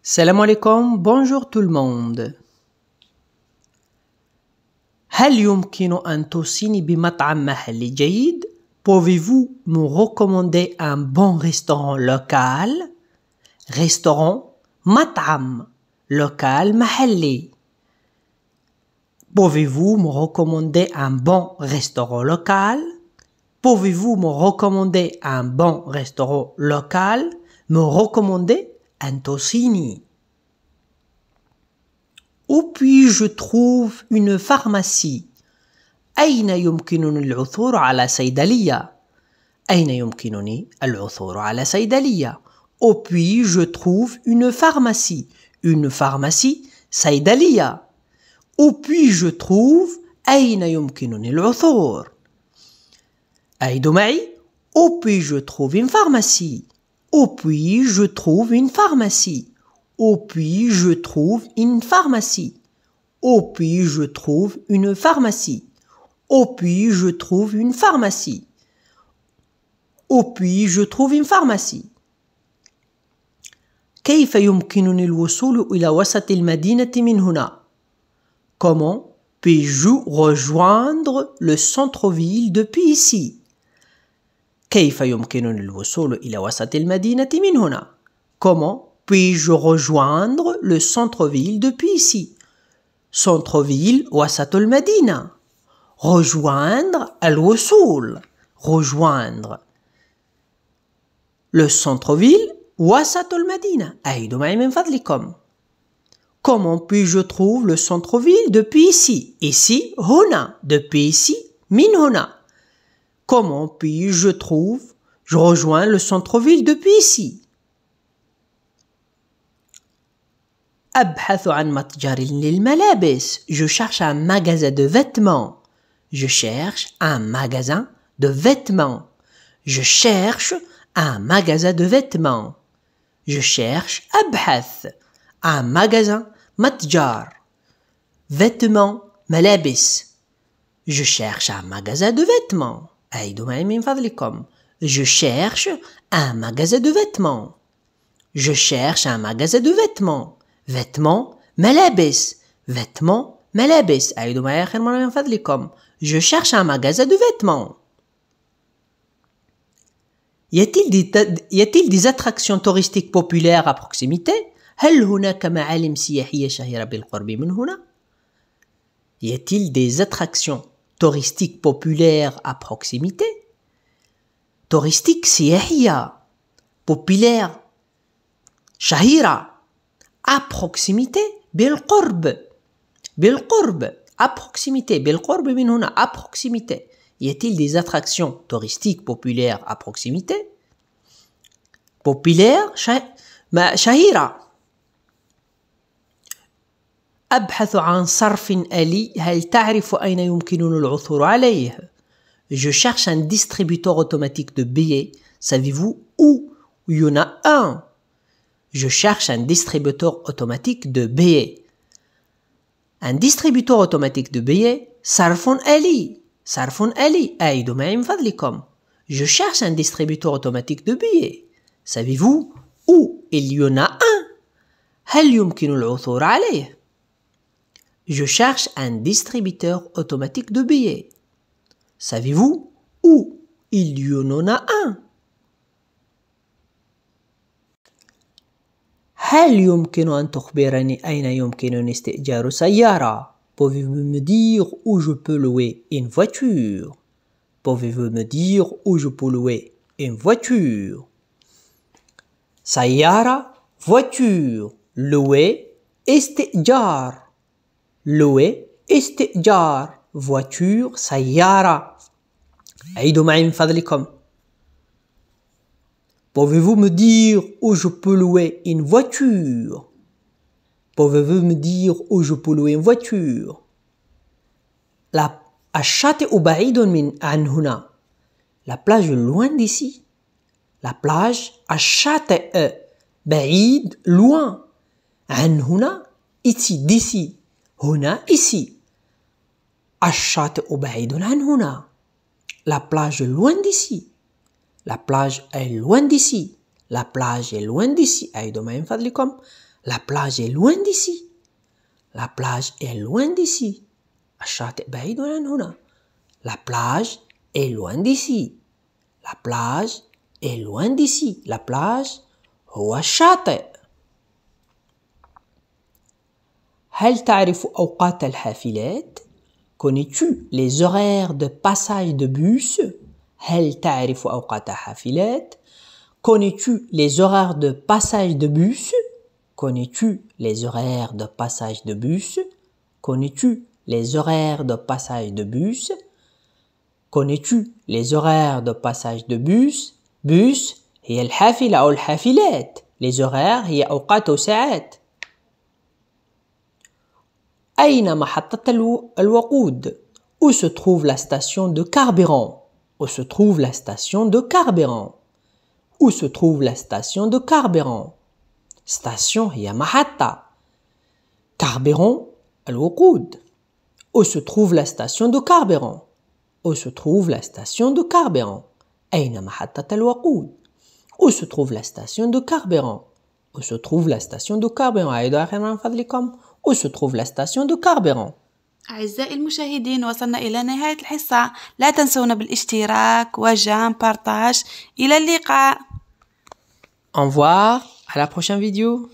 Salam alaikum, bonjour tout le monde. هل يمكن أن توصيني بمطعم محلي جيد? Pouvez-vous me recommander un bon restaurant local? Restaurant, مطعم, local, محلي. Pouvez-vous me recommander un bon restaurant local? Pouvez-vous me recommander un bon restaurant local? Me recommander un توصيني. Où puis-je trouve une pharmacie? أين يمكنني العثور على صيدلية؟ أين يمكنني العثور على صيدلية؟ Où puis-je trouve une pharmacie? Une pharmacie, صيدلية. Où puis-je trouve أين يمكنني العثور؟ أعيدوا معي. Où puis-je trouve une pharmacie? Où puis-je trouve une pharmacie? Où puis-je trouve une pharmacie? Où puis-je trouve une pharmacie? Où puis-je trouve une pharmacie? Où puis-je trouve une pharmacie? كيف يمكنني الوصول إلى وسط المدينة من هنا? Comment puis-je rejoindre le centre-ville depuis ici? كيف يمكنني الوصول إلى وسط المدينة من هنا? Comment puis-je rejoindre le centre-ville depuis ici? Centre-ville وسط المدينة. Rejoindre الوصول. Rejoindre. Le centre-ville وسط المدينة. أعيدوا معي من فضلكم. Comment puis-je trouve le centre-ville depuis ici? Ici, هنا. Depuis ici, من هنا. Comment puis-je trouve? Je rejoins le centre-ville depuis ici. أبحث عن متجر للملابس. Je cherche un magasin de vêtements. Je cherche un magasin de vêtements. Je cherche un magasin de vêtements. Je cherche أبحث un magasin متجر. Vêtements ملابس. Je cherche un magasin de vêtements. أعيدوا معي من فضلكم. Je cherche un magasin de vêtements. Je cherche un magasin de vêtements. Vêtements ملابس. Vêtements ملابس. أعيدوا معي آخر مرة من فضلكم. Je cherche un magasin de vêtements. Y a-t-il des attractions touristiques populaires à proximité? هل هناك معالم سياحية شهيرة بالقرب من هنا؟ Y a-t-il des attractions touristiques populaires à proximité? Touristique سياحية. Populaire. شهيرة. À proximité. بالقرب. بالقرب. À proximité. بالقرب من هنا. À proximité. Y a-t-il des attractions touristiques populaires à proximité? Populaire. شهيرة. أبحث عن صرف آلي. هل تعرف أين يمكنني العثور عليه؟ Je cherche un distributeur automatique de billets. Savez-vous où il y en a un? Je cherche un distributeur automatique de billets. Un distributeur automatique de billets. صرف آلي. صرف آلي. أعيدوا معي من فضلكم. Je cherche un distributeur automatique de billets. Savez-vous où il y en a un? هل يمكن العثور عليه? Je cherche un distributeur automatique de billets. Savez-vous où il y en a un? هل يمكن أن تخبرني أين يمكنني استئجار سيارة? Pouvez-vous me dire où je peux louer une voiture? Pouvez-vous me dire où je peux louer une voiture? سيارة, voiture. Louer, استئجار. Louer, استئجار. Voiture, سيارة. عيدوا معي من فضلكم. Pouvez-vous me dire où je peux louer une voiture? Pouvez-vous me dire où je peux louer une voiture? الشاطئ بعيد عن هنا. La plage loin d'ici. La plage الشاطئ بعيد loin. عن هنا ici d'ici. هنا ici. الشاطئ بعيد عن هنا. La plage loin d'ici. La plage est loin d'ici. La plage est loin d'ici. أعيدوا معي من فضلكم. La plage est loin d'ici. La plage est loin d'ici. الشاطئ بعيد عن هنا. La plage est loin d'ici. La plage est loin d'ici. La plage هو الشاطئ. هل تعرف أوقات الحافلات؟ Connais-tu les horaires de passage de bus? هل تعرف أوقات الحافلات؟ Connais-tu les horaires de passage de bus? Connais-tu les horaires de passage de bus? Connais-tu les horaires de passage de bus? Connais-tu les horaires de passage de bus? Bus هي الحافلة أو الحافلات. Les horaires هي أوقات وساعات. أين محطة الوقود؟ Où se trouve la station de carburant? Où se trouve la station de carburant? Où se trouve la station de carburant? Station هي محطة. Carburant الوقود. Où se trouve la station de carburant? Où se trouve la station de carburant? أين محطة الوقود? Où se trouve la station de carburant? Où se trouve la station de carburant? أعيدوا آخر من فضلكم. Où se trouve la station de carburant? أعزائي المشاهدين، وصلنا إلى نهاية الحصة. لا تنسونا بالاشتراك وجيم بارتاج. إلى اللقاء. Au revoir, à la prochaine vidéo.